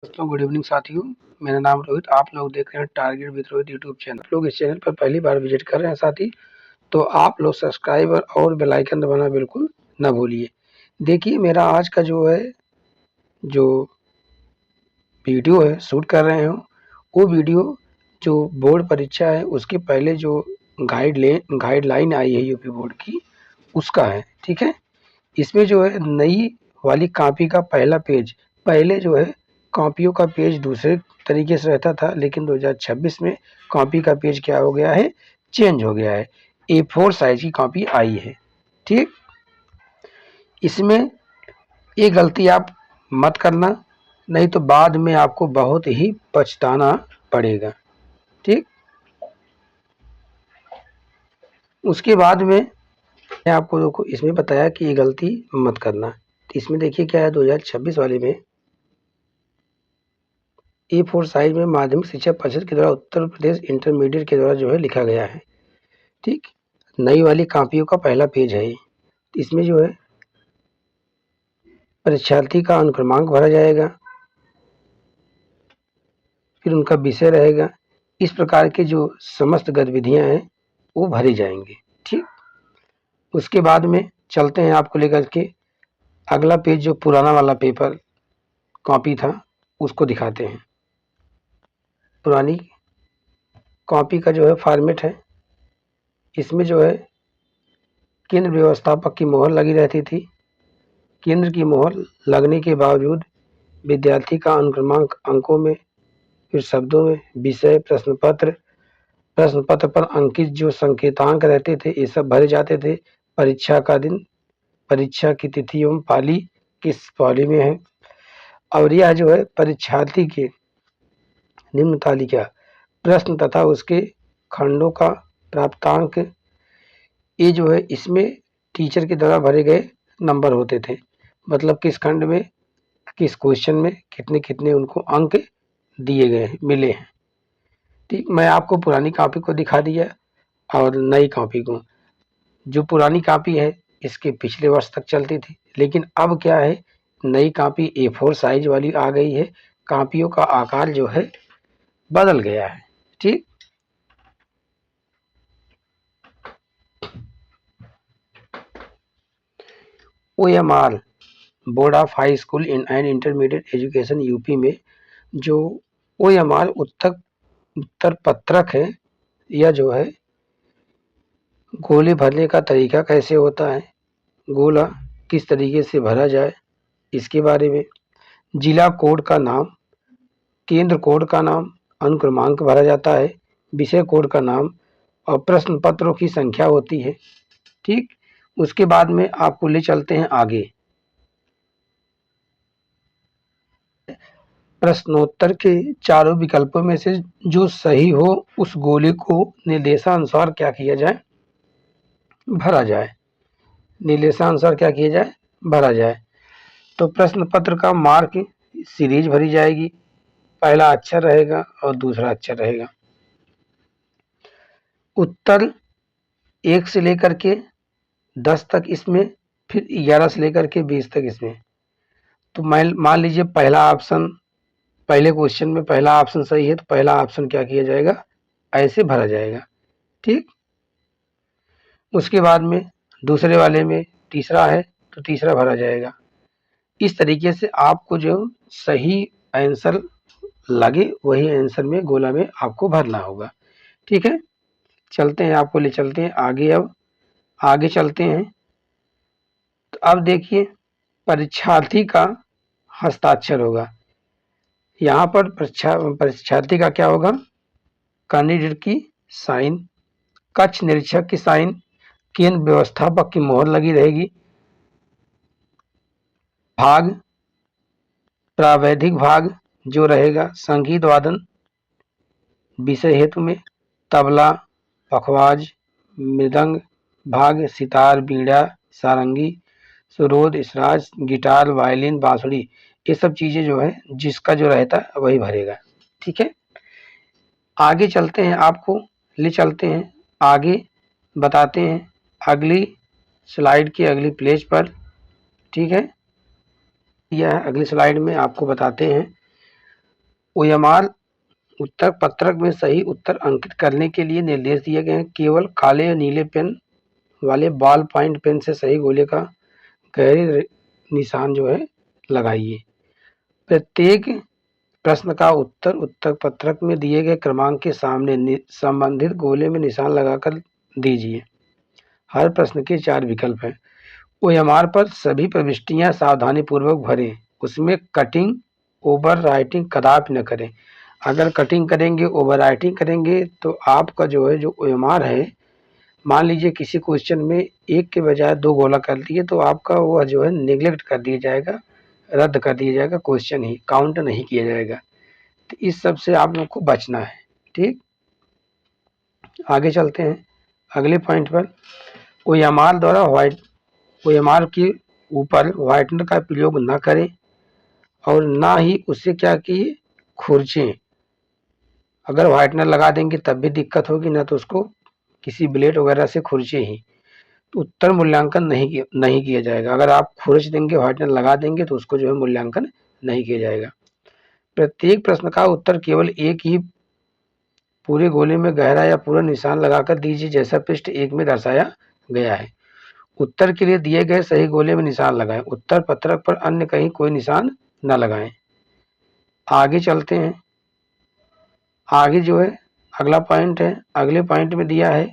दोस्तों good evening साथियों, मेरा नाम रोहित। आप लोग देख रहे हैं target with Rohit YouTube channel. आप लोग इस चैनल पर पहली बार विजिट कर रहे हैं साथी, तो आप लोग सब्सक्राइब और बेल आइकन दबाना बिल्कुल ना भूलिए। देखिए मेरा आज का जो वीडियो है शूट कर रहे हो, वो वीडियो जो बोर्ड परीक्षा है उसके पहले जो गाइडलाइन आई है यूपी बोर्ड की, उसका है। ठीक है, इसमें जो है नई वाली कॉपी का पहला पेज, पहले जो है कॉपियों का पेज दूसरे तरीके से रहता था, लेकिन 2026 में कॉपी का पेज क्या हो गया है, चेंज हो गया है। A4 साइज की कॉपी आई है। ठीक, इसमें ये गलती आप मत करना, नहीं तो बाद में आपको बहुत ही पछताना पड़ेगा। ठीक, उसके बाद में मैं आपको देखो इसमें बताया कि ये गलती मत करना। तो इसमें देखिए क्या है, 2026 वाले में A4 साइज में माध्यमिक शिक्षा परिषद के द्वारा उत्तर प्रदेश इंटरमीडिएट के द्वारा जो है लिखा गया है। ठीक, नई वाली कॉपियों का पहला पेज है। इसमें जो है परीक्षार्थी का अनुक्रमांक भरा जाएगा, फिर उनका विषय रहेगा। इस प्रकार के जो समस्त गतिविधियां हैं वो भरी जाएंगी। ठीक, उसके बाद में चलते हैं आपको लेकर के अगला पेज, जो पुराना वाला पेपर कॉपी था उसको दिखाते हैं। पुरानी कॉपी का जो है फॉर्मेट है, इसमें जो है केंद्र व्यवस्थापक की मोहर लगी रहती थी। केंद्र की मोहर लगने के बावजूद विद्यार्थी का अनुक्रमांक अंकों में, फिर शब्दों में, विषय, प्रश्न पत्र पर अंकित जो संकेतांक रहते थे ये सब भरे जाते थे। परीक्षा का दिन, परीक्षा की तिथि एवं पाली किस पाली में है, और यह जो है परीक्षार्थी के निम्न तालिका, प्रश्न तथा उसके खंडों का प्राप्तांक, ये जो है इसमें टीचर के द्वारा भरे गए नंबर होते थे। मतलब किस खंड में, किस क्वेश्चन में कितने कितने उनको अंक दिए गए हैं, मिले हैं। ठीक, मैं आपको पुरानी कॉपी को दिखा दिया और नई कॉपी को। जो पुरानी कॉपी है इसके पिछले वर्ष तक चलती थी, लेकिन अब क्या है, नई कॉपी A4 साइज वाली आ गई है। कॉपियों का आकार जो है बदल गया है। ठीक, OMR board of high school and intermediate education UP में जो OMR उत्तर पत्रक है, यह जो है गोले भरने का तरीका कैसे होता है, गोला किस तरीके से भरा जाए, इसके बारे में, जिला कोड का नाम, केंद्र कोड का नाम, अनुक्रमांक भरा जाता है, विषय कोड का नाम और प्रश्न पत्रों की संख्या होती है। ठीक, उसके बाद में आपको ले चलते हैं आगे। प्रश्नोत्तर के चारों विकल्पों में से जो सही हो उस गोले को निर्देशानुसार क्या किया जाए, भरा जाए। निर्देशानुसार क्या किया जाए, भरा जाए। तो प्रश्न पत्र का मार्क सीरीज भरी जाएगी, पहला अक्षर रहेगा और दूसरा अक्षर रहेगा। उत्तर 1 से लेकर के 10 तक इसमें, फिर 11 से लेकर के 20 तक इसमें। तो मान लीजिए पहला ऑप्शन, पहले क्वेश्चन में पहला ऑप्शन सही है तो पहला ऑप्शन क्या किया जाएगा, ऐसे भरा जाएगा। ठीक, उसके बाद में दूसरे वाले में तीसरा है तो तीसरा भरा जाएगा। इस तरीके से आपको जो सही आंसर लगे वही आंसर में गोला में आपको भरना होगा। ठीक है, चलते हैं, आपको ले चलते हैं आगे। अब आगे चलते हैं तो अब देखिए परीक्षार्थी का हस्ताक्षर होगा। यहाँ पर परीक्षार्थी का क्या होगा, कैंडिडेट की साइन, कक्ष निरीक्षक की साइन, केंद्र व्यवस्थापक की मोहर लगी रहेगी। भाग, प्रावैधिक भाग जो रहेगा, संगीत वादन विषय हेतु में, तबला, पखवाज, मृदंग भाग, सितार, बीड़ा, सारंगी, सुरोद, इसराज, गिटार, वायलिन, बांसुरी, ये सब चीजें जो है जिसका जो रहता है वही भरेगा। ठीक है, आगे चलते हैं, आपको ले चलते हैं आगे, बताते हैं अगली स्लाइड के अगली पेज पर। ठीक है, यह अगली स्लाइड में आपको बताते हैं ओएमआर उत्तर पत्रक में सही उत्तर अंकित करने के लिए निर्देश दिए गए हैं। केवल काले या नीले पेन वाले बॉल पॉइंट पेन से सही गोले का गहरे निशान जो है लगाइए। प्रत्येक प्रश्न का उत्तर उत्तर पत्रक में दिए गए क्रमांक के सामने संबंधित गोले में निशान लगाकर दीजिए। हर प्रश्न के 4 विकल्प हैं। ओएमआर पर सभी प्रविष्टियां सावधानीपूर्वक भरें। उसमें कटिंग ओवर राइटिंग कदापि न करें। अगर कटिंग करेंगे ओवर राइटिंग करेंगे तो आपका जो है जो ओएमआर है, मान लीजिए किसी क्वेश्चन में 1 के बजाय 2 गोला कर दिए तो आपका वो जो है नेग्लेक्ट कर दिया जाएगा, रद्द कर दिया जाएगा, क्वेश्चन ही काउंट नहीं किया जाएगा। तो इस सब से आप लोग को बचना है। ठीक, आगे चलते हैं अगले पॉइंट पर। ओएमआर द्वारा ओएमआर के ऊपर व्हाइटनर का प्रयोग न करें और ना ही उससे क्या किए खुरचें। अगर व्हाइटनर लगा देंगे तब भी दिक्कत होगी, ना तो उसको किसी ब्लेड वगैरह से खुरचे ही। तो उत्तर मूल्यांकन नहीं किया जाएगा। अगर आप खुरच देंगे व्हाइटनर लगा देंगे तो उसको जो है मूल्यांकन नहीं किया जाएगा। प्रत्येक प्रश्न का उत्तर केवल एक ही पूरे गोले में गहरा या पूरा निशान लगाकर दीजिए जैसा पृष्ठ 1 में दर्शाया गया है। उत्तर के लिए दिए गए सही गोले में निशान लगाएं। उत्तर पत्रक पर अन्य कहीं कोई निशान न लगाएं। आगे चलते हैं। आगे जो है अगला पॉइंट है, अगले पॉइंट में दिया है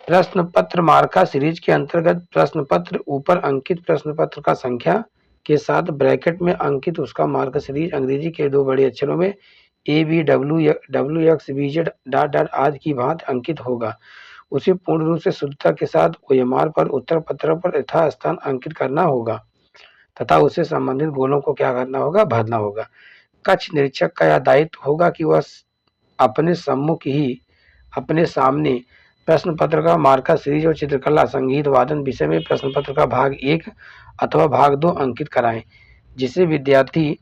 प्रश्न पत्र मार्का सीरीज के अंतर्गत प्रश्न पत्र ऊपर अंकित प्रश्न पत्र का संख्या के साथ ब्रैकेट में अंकित उसका मार्का सीरीज अंग्रेजी के 2 बड़े अक्षरों में ABWX डॉट डॉट आदि की भांति अंकित होगा। उसे पूर्ण रूप से शुद्धता के साथ ओएमआर पर उत्तर पत्र पर यथास्थान अंकित करना होगा तथा उसे संबंधित गोलों को क्या करना होगा, भरना होगा। कक्ष निरीक्षक का यह दायित्व होगा कि वह अपने सम्मुख ही अपने सामने प्रश्न पत्र का मार्का सीरीज और चित्रकला संगीत वादन विषय में प्रश्न पत्र का भाग 1 अथवा भाग 2 अंकित कराएं जिसे विद्यार्थी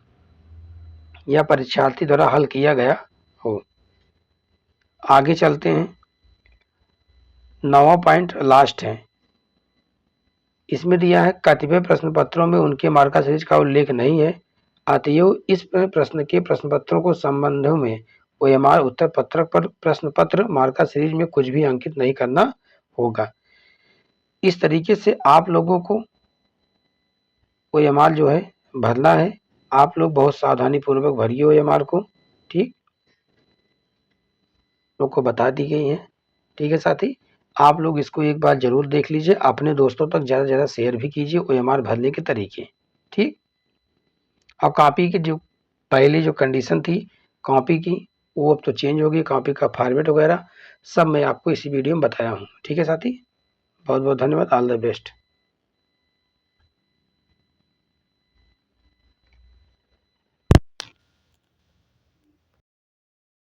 या परीक्षार्थी द्वारा हल किया गया हो। आगे चलते हैं। 9वां पॉइंट लास्ट है। इसमें दिया है कतिपय प्रश्न पत्रों में उनके मार्का सीरीज का उल्लेख नहीं है, अतएव इस प्रश्न के प्रश्न पत्रों को संबंधों में ओएमआर उत्तर पत्रक पर प्रश्न पत्र मार्का सीरीज में कुछ भी अंकित नहीं करना होगा। इस तरीके से आप लोगों को ओएमआर जो है भरना है। आप लोग बहुत सावधानी पूर्वक भरिए ओएमआर को। ठीक, लोग को बता दी गई है। ठीक है साथी, आप लोग इसको एक बार जरूर देख लीजिए, अपने दोस्तों तक ज़्यादा से ज़्यादा शेयर भी कीजिए ओएमआर भरने के तरीके। ठीक, और कॉपी की जो पहले जो कंडीशन थी कॉपी की वो अब तो चेंज हो गई, कॉपी का फॉर्मेट वगैरह सब मैं आपको इसी वीडियो में बताया हूँ। ठीक है साथी, बहुत बहुत धन्यवाद, ऑल द बेस्ट।